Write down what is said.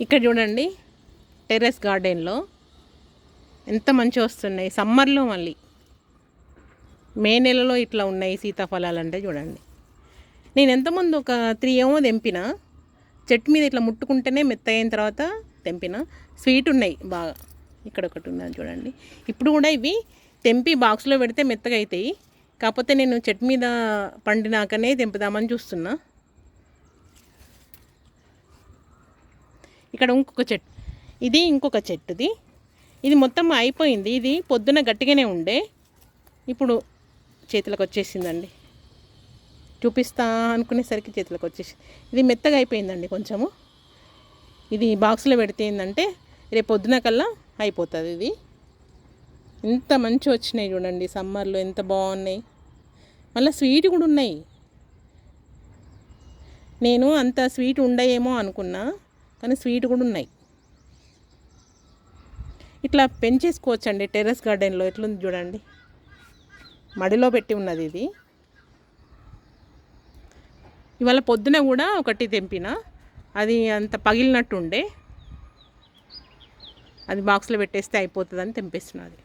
ఇక్కడ చూడండి టెర్రస్ గార్డెన్లో ఎంత మంచిగా వస్తున్నాయి. సమ్మర్లో మళ్ళీ మే నెలలో ఇట్లా ఉన్నాయి సీతాఫలాలు అంటే చూడండి. నేను ఎంతమంది ఒక 3 ఏమో తెంపిన, చెట్టు మీద ఇట్లా ముట్టుకుంటేనే మెత్తయిన తర్వాత తెంపిన. స్వీట్ ఉన్నాయి బాగా. ఇక్కడ ఒకటి ఉన్నది చూడండి. ఇప్పుడు కూడా ఇవి తెంపి బాక్స్లో పెడితే మెత్తగా అవుతాయి. కాకపోతే నేను చెట్టు మీద పండినాకనే తెంపుదామని చూస్తున్నా. ఇక్కడ ఇంకొక చెట్టు, ఇది ఇంకొక చెట్టుది. ఇది మొత్తం అయిపోయింది. ఇది పొద్దున గట్టిగానే ఉండే, ఇప్పుడు చేతులకు వచ్చేసిందండి. చూపిస్తా అనుకునేసరికి చేతులకు వచ్చేసింది. ఇది మెత్తగా అయిపోయిందండి కొంచెము. ఇది బాక్స్లో పెడితే ఏంటంటే రేపు పొద్దున కల్లా అయిపోతుంది. ఇది ఎంత మంచి వచ్చినాయి చూడండి. సమ్మర్లో ఎంత బాగున్నాయి. మళ్ళీ స్వీట్ కూడా ఉన్నాయి. నేను అంత స్వీట్ ఉండయేమో అనుకున్నా, కానీ స్వీట్ కూడా ఉన్నాయి. ఇట్లా పెంచేసుకోవచ్చండి టెర్రస్ గార్డెన్లో. ఎట్లుంది చూడండి, మడిలో పెట్టి ఉన్నది ఇది. ఇవాళ పొద్దున కూడా ఒకటి తెంపిన, అది అంత పగిలినట్టు ఉండే, అది బాక్స్లో పెట్టేస్తే అయిపోతుందని తెంపేస్తున్నది.